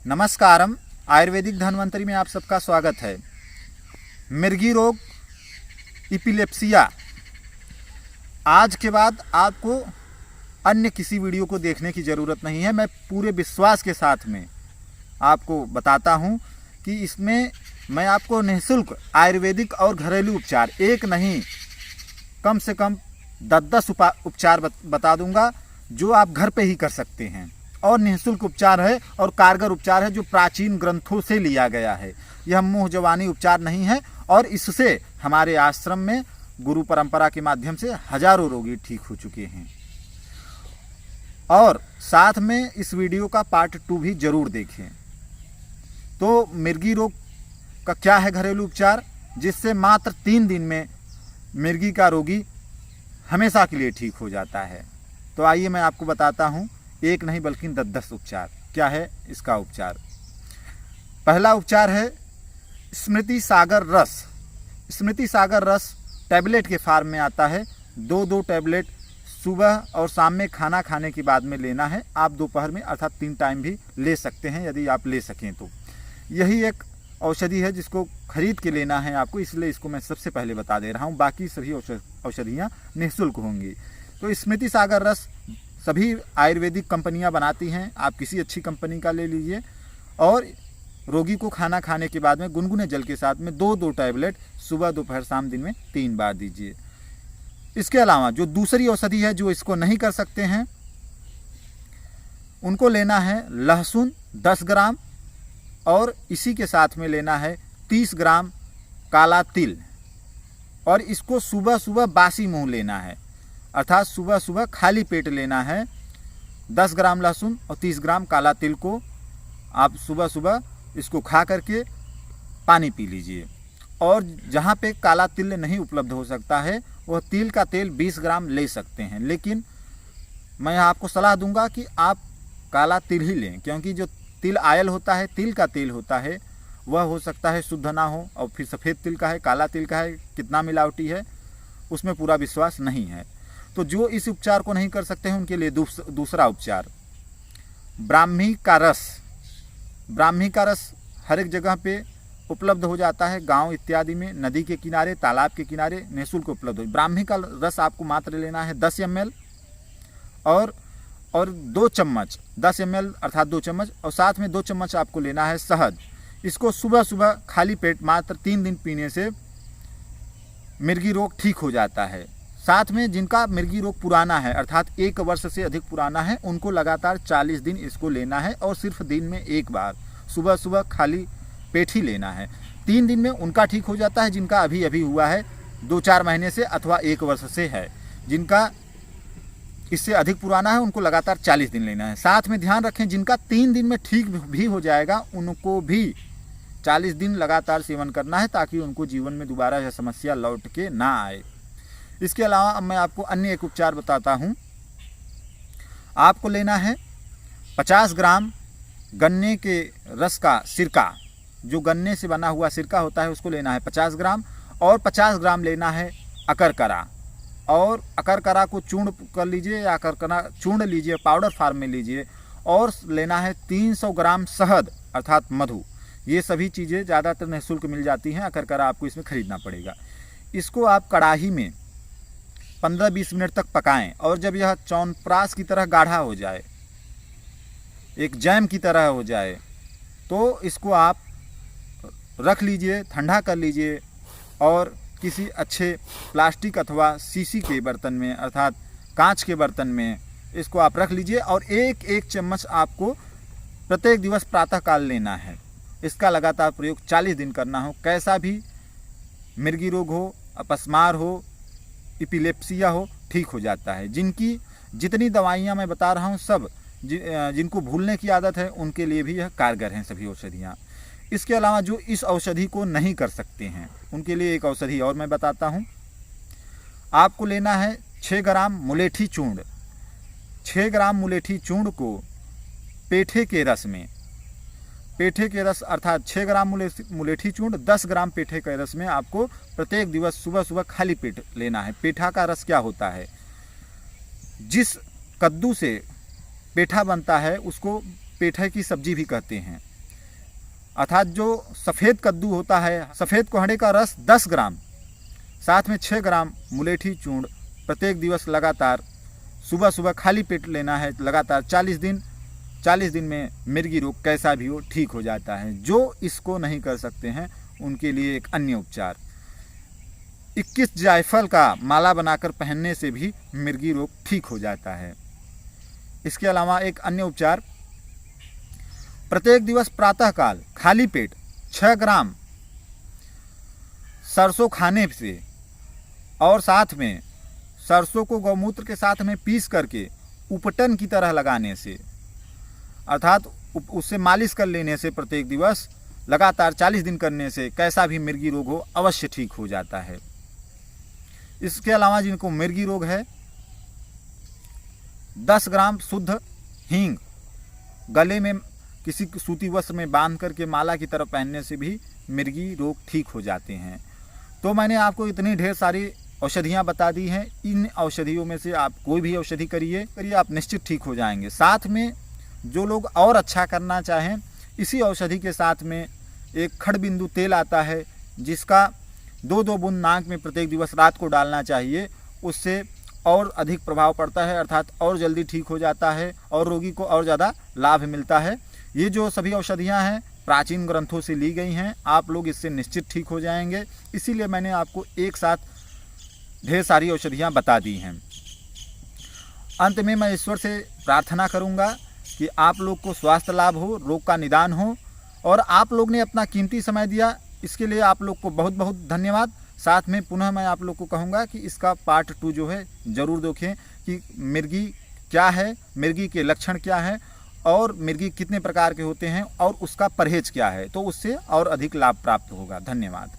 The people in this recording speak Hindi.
नमस्कारम। आयुर्वेदिक धन्वंतरी में आप सबका स्वागत है। मिर्गी रोग, इपिलेप्सिया। आज के बाद आपको अन्य किसी वीडियो को देखने की ज़रूरत नहीं है। मैं पूरे विश्वास के साथ में आपको बताता हूं कि इसमें मैं आपको निःशुल्क आयुर्वेदिक और घरेलू उपचार, एक नहीं कम से कम 10 उपचार बता दूंगा जो आप घर पे ही कर सकते हैं। और निःशुल्क उपचार है और कारगर उपचार है जो प्राचीन ग्रंथों से लिया गया है। यह मुँह जबानी उपचार नहीं है और इससे हमारे आश्रम में गुरु परंपरा के माध्यम से हजारों रोगी ठीक हो चुके हैं। और साथ में इस वीडियो का पार्ट 2 भी जरूर देखें। तो मिर्गी रोग का क्या है घरेलू उपचार, जिससे मात्र 3 दिन में मिर्गी का रोगी हमेशा के लिए ठीक हो जाता है। तो आइए मैं आपको बताता हूँ, एक नहीं बल्कि 10 उपचार। क्या है इसका उपचार? पहला उपचार है स्मृति सागर रस। स्मृति सागर रस टैबलेट के फार्म में आता है। 2 टैबलेट सुबह और शाम में खाना खाने के बाद में लेना है। आप दोपहर में अर्थात 3 टाइम भी ले सकते हैं यदि आप ले सकें तो। यही एक औषधि है जिसको खरीद के लेना है आपको, इसलिए इसको मैं सबसे पहले बता दे रहा हूँ। बाकी सभी औषधियाँ निःशुल्क होंगी। तो स्मृति सागर रस सभी आयुर्वेदिक कंपनियां बनाती हैं। आप किसी अच्छी कंपनी का ले लीजिए और रोगी को खाना खाने के बाद में गुनगुने जल के साथ में 2 टैबलेट सुबह दोपहर शाम दिन में 3 बार दीजिए। इसके अलावा जो दूसरी औषधि है, जो इसको नहीं कर सकते हैं, उनको लेना है लहसुन 10 ग्राम और इसी के साथ में लेना है 30 ग्राम काला तिल। और इसको सुबह सुबह बासी मुंह लेना है, अर्थात सुबह सुबह खाली पेट लेना है। 10 ग्राम लहसुन और 30 ग्राम काला तिल को आप सुबह सुबह इसको खा करके पानी पी लीजिए। और जहाँ पे काला तिल नहीं उपलब्ध हो सकता है, वह तिल का तेल 20 ग्राम ले सकते हैं। लेकिन मैं आपको सलाह दूंगा कि आप काला तिल ही लें, क्योंकि जो तिल आयल होता है, तिल का तेल होता है, वह हो सकता है शुद्ध ना हो। और फिर सफ़ेद तिल का है, काला तिल का है, कितना मिलावटी है उसमें पूरा विश्वास नहीं है। तो जो इस उपचार को नहीं कर सकते हैं उनके लिए दूसरा उपचार ब्राह्मी का रस। ब्राह्मी का रस हर एक जगह पे उपलब्ध हो जाता है, गांव इत्यादि में, नदी के किनारे, तालाब के किनारे निःशुल्क उपलब्ध हो। ब्राह्मी का रस आपको मात्र लेना है 10 ml और 2 चम्मच, 10 ml अर्थात 2 चम्मच, और साथ में 2 चम्मच आपको लेना है शहद। इसको सुबह सुबह खाली पेट मात्र 3 दिन पीने से मिर्गी रोग ठीक हो जाता है। साथ में जिनका मिर्गी रोग पुराना है, अर्थात 1 वर्ष से अधिक पुराना है, उनको लगातार 40 दिन इसको लेना है और सिर्फ दिन में 1 बार सुबह सुबह खाली पेट ही लेना है। 3 दिन में उनका ठीक हो जाता है जिनका अभी अभी हुआ है 2-4 महीने से अथवा 1 वर्ष से है। जिनका इससे अधिक पुराना है उनको लगातार 40 दिन लेना है। साथ में ध्यान रखें, जिनका 3 दिन में ठीक भी हो जाएगा उनको भी 40 दिन लगातार सेवन करना है, ताकि उनको जीवन में दोबारा यह समस्या लौट के ना आए। इसके अलावा अब मैं आपको अन्य एक उपचार बताता हूँ। आपको लेना है 50 ग्राम गन्ने के रस का सिरका, जो गन्ने से बना हुआ सिरका होता है उसको लेना है 50 ग्राम, और 50 ग्राम लेना है अकरकरा। और अकरकरा को चूर्ण कर लीजिए या अकरकरा चूर्ण लीजिए, पाउडर फॉर्म में लीजिए। और लेना है 300 ग्राम शहद अर्थात मधु। ये सभी चीज़ें ज़्यादातर निःशुल्क मिल जाती हैं, अकरकरा आपको इसमें खरीदना पड़ेगा। इसको आप कढ़ाई में 15-20 मिनट तक पकाएं और जब यह च्यवनप्राश की तरह गाढ़ा हो जाए, एक जैम की तरह हो जाए, तो इसको आप रख लीजिए, ठंडा कर लीजिए और किसी अच्छे प्लास्टिक अथवा शीशी के बर्तन में अर्थात कांच के बर्तन में इसको आप रख लीजिए। और 1 चम्मच आपको प्रत्येक दिवस प्रातःकाल लेना है। इसका लगातार प्रयोग 40 दिन करना हो। कैसा भी मिर्गी रोग हो, अपस्मार हो, इपिलेप्सिया हो, ठीक हो जाता है। जिनकी जितनी दवाइयाँ मैं बता रहा हूँ सब जिनको भूलने की आदत है उनके लिए भी यह कारगर हैं सभी औषधियाँ। इसके अलावा जो इस औषधि को नहीं कर सकते हैं उनके लिए एक औषधि और मैं बताता हूँ। आपको लेना है 6 ग्राम मुलेठी चूर्ण। 6 ग्राम मुलेठी चूर्ण को पेठे के रस में, पेठे के रस अर्थात 6 ग्राम मुलेठी चूर्ण 10 ग्राम पेठे के रस में आपको प्रत्येक दिवस सुबह सुबह खाली पेट लेना है। पेठा का रस क्या होता है? जिस कद्दू से पेठा बनता है उसको पेठे की सब्जी भी कहते हैं। अर्थात जो सफ़ेद कद्दू होता है, सफ़ेद कोहड़े का रस 10 ग्राम, साथ में 6 ग्राम मुलेठी चूर्ण प्रत्येक दिवस लगातार सुबह सुबह खाली पेट लेना है लगातार 40 दिन। 40 दिन में मिर्गी रोग कैसा भी हो ठीक हो जाता है। जो इसको नहीं कर सकते हैं उनके लिए एक अन्य उपचार, 21 जायफल का माला बनाकर पहनने से भी मिर्गी रोग ठीक हो जाता है। इसके अलावा एक अन्य उपचार, प्रत्येक दिवस प्रातःकाल खाली पेट 6 ग्राम सरसों खाने से और साथ में सरसों को गौमूत्र के साथ में पीस करके उपटन की तरह लगाने से, अर्थात उससे मालिश कर लेने से प्रत्येक दिवस लगातार 40 दिन करने से कैसा भी मिर्गी रोग हो अवश्य ठीक हो जाता है। इसके अलावा जिनको मिर्गी रोग है, 10 ग्राम शुद्ध हींग गले में किसी सूती वस्त्र में बांध करके माला की तरह पहनने से भी मिर्गी रोग ठीक हो जाते हैं। तो मैंने आपको इतनी ढेर सारी औषधियाँ बता दी हैं। इन औषधियों में से आप कोई भी औषधि करिए, आप निश्चित ठीक हो जाएंगे। साथ में जो लोग और अच्छा करना चाहें, इसी औषधि के साथ में एक खड़बिंदु तेल आता है जिसका 2-2 बूंद नाक में प्रत्येक दिवस रात को डालना चाहिए। उससे और अधिक प्रभाव पड़ता है, अर्थात और जल्दी ठीक हो जाता है और रोगी को और ज़्यादा लाभ मिलता है। ये जो सभी औषधियाँ हैं प्राचीन ग्रंथों से ली गई हैं, आप लोग इससे निश्चित ठीक हो जाएंगे। इसीलिए मैंने आपको एक साथ ढेर सारी औषधियाँ बता दी हैं। अंत में मैं ईश्वर से प्रार्थना करूँगा कि आप लोग को स्वास्थ्य लाभ हो, रोग का निदान हो, और आप लोग ने अपना कीमती समय दिया, इसके लिए आप लोग को बहुत बहुत धन्यवाद। साथ में पुनः मैं आप लोग को कहूँगा कि इसका पार्ट 2 जो है ज़रूर देखें कि मिर्गी क्या है, मिर्गी के लक्षण क्या है और मिर्गी कितने प्रकार के होते हैं और उसका परहेज क्या है, तो उससे और अधिक लाभ प्राप्त होगा। धन्यवाद।